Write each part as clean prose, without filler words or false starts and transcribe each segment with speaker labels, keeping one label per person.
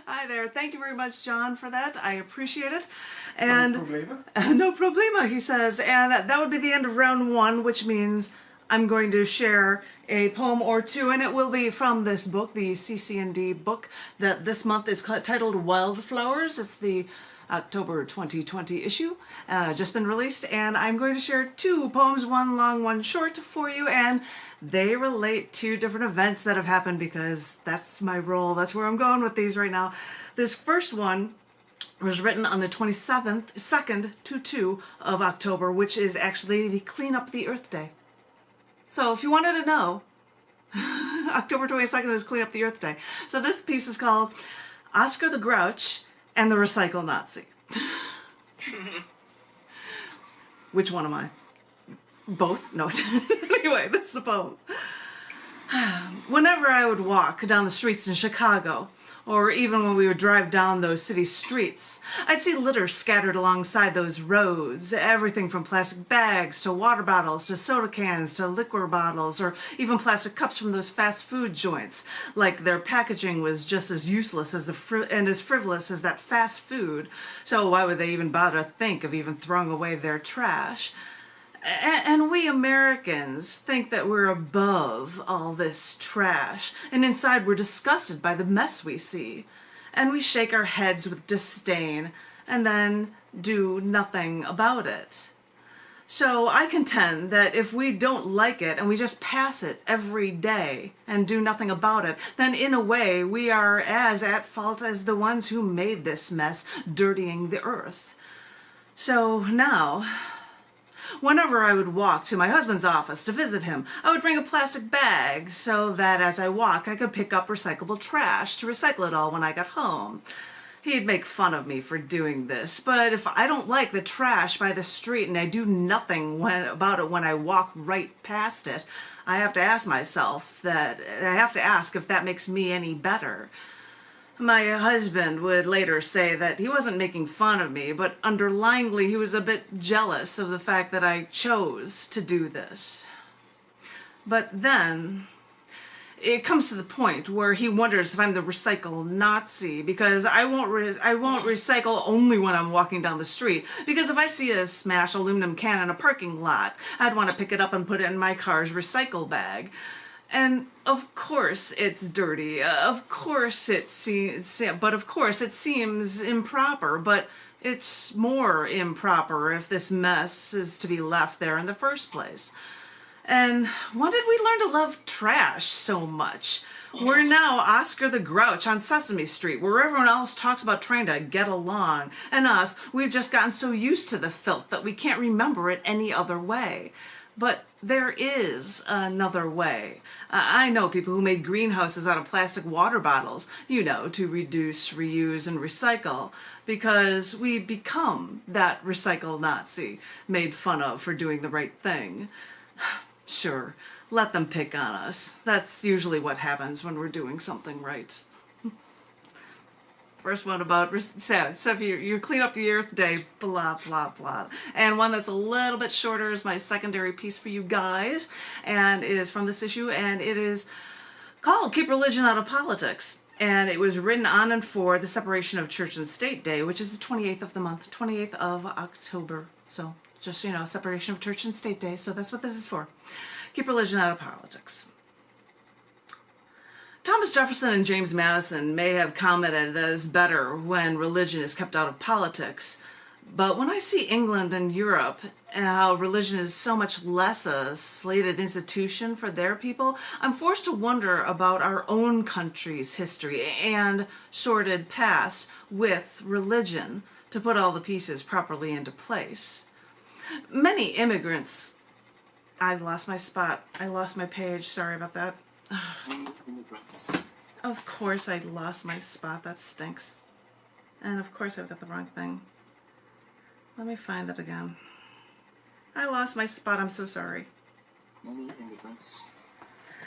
Speaker 1: Hi there. Thank you very much, John, for that. I appreciate it. And
Speaker 2: No problema.
Speaker 1: no problema, he says. And that would be the end of round one, which means I'm going to share a poem or two, and it will be from this book, the cc&d book, that this month is titled Wildflowers. It's the October 2020 issue, just been released, and I'm going to share two poems, one long, one short, for you, and they relate to different events that have happened because that's my role. That's where I'm going with these right now. This first one was written on the 2nd of October, which is actually the Clean Up the Earth Day. So if you wanted to know, October 22nd is Clean Up the Earth Day. So this piece is called Oscar the Grouch and the Recycle Nazi. Which one am I? Both? No. Anyway, this is the poem. Whenever I would walk down the streets in Chicago, or even when we would drive down those city streets, I'd see litter scattered alongside those roads. Everything from plastic bags to water bottles to soda cans to liquor bottles, or even plastic cups from those fast food joints. Like their packaging was just as useless as and as frivolous as that fast food. So why would they even bother to think of even throwing away their trash? And we Americans think that we're above all this trash, and inside we're disgusted by the mess we see. And we shake our heads with disdain, and then do nothing about it. So I contend that if we don't like it and we just pass it every day and do nothing about it, then in a way we are as at fault as the ones who made this mess, dirtying the earth. So now, whenever I would walk to my husband's office to visit him, I would bring a plastic bag so that as I walk I could pick up recyclable trash to recycle it all when I got home. He'd make fun of me for doing this, but if I don't like the trash by the street and I do nothing about it when I walk right past it, I have to ask myself if that makes me any better. My husband would later say that he wasn't making fun of me, but underlyingly he was a bit jealous of the fact that I chose to do this. But then it comes to the point where he wonders if I'm the recycle Nazi, because I won't recycle only when I'm walking down the street. Because if I see a smashed aluminum can in a parking lot, I'd want to pick it up and put it in my car's recycle bag. And of course it's dirty, of course it seems improper, but it's more improper if this mess is to be left there in the first place. And when did we learn to love trash so much? We're now Oscar the Grouch on Sesame Street, where everyone else talks about trying to get along, and us, we've just gotten so used to the filth that we can't remember it any other way. But there is another way. I know people who made greenhouses out of plastic water bottles, to reduce, reuse, and recycle, because we become that recycle Nazi made fun of for doing the right thing. Sure, let them pick on us. That's usually what happens when we're doing something right. First one about, so if you clean up the Earth Day, blah, blah, blah. And one that's a little bit shorter is my secondary piece for you guys, and it is from this issue, and it is called Keep Religion Out of Politics. And it was written on and for the separation of Church and State Day, which is the 28th of the month, 28th of October. So just, separation of Church and State Day, so that's what this is for. Keep religion out of politics. Thomas Jefferson and James Madison may have commented that it's better when religion is kept out of politics, but when I see England and Europe and how religion is so much less a slated institution for their people, I'm forced to wonder about our own country's history and sordid past with religion to put all the pieces properly into place. Many immigrants... I've lost my spot. I lost my page. Sorry about that. Of course I lost my spot. That stinks. And of course I've got the wrong thing. Let me find it again. I lost my spot. I'm so sorry.
Speaker 3: Many immigrants.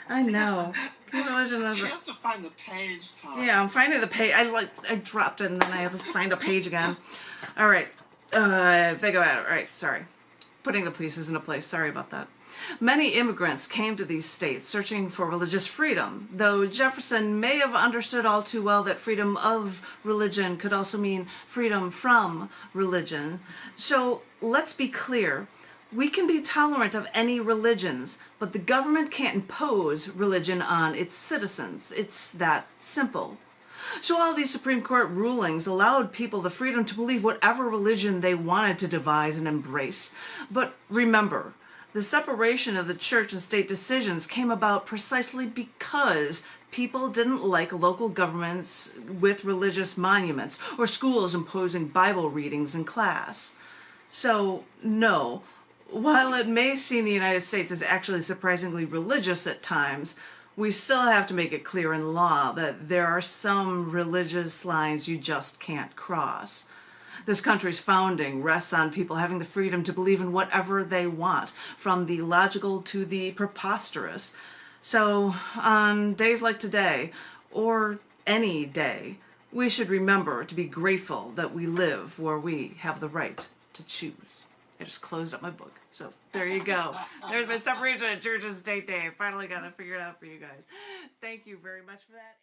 Speaker 1: I know.
Speaker 3: She has to find the page, Tom.
Speaker 1: Yeah, I'm finding the page. I dropped it and then I have to find a page again. All right. Think about it. All right. Sorry. putting the pieces into place. Sorry about that. Many immigrants came to these states searching for religious freedom, though Jefferson may have understood all too well that freedom of religion could also mean freedom from religion. So let's be clear. We can be tolerant of any religions, but the government can't impose religion on its citizens. It's that simple. So all these Supreme Court rulings allowed people the freedom to believe whatever religion they wanted to devise and embrace. But remember, the separation of the church and state decisions came about precisely because people didn't like local governments with religious monuments or schools imposing Bible readings in class. So, no, while it may seem the United States is actually surprisingly religious at times, we still have to make it clear in law that there are some religious lines you just can't cross. This country's founding rests on people having the freedom to believe in whatever they want, from the logical to the preposterous. So, on days like today, or any day, we should remember to be grateful that we live where we have the right to choose. I just closed up my book. So there you go. There's my separation of church and state day. I finally got it figured out for you guys. Thank you very much for that.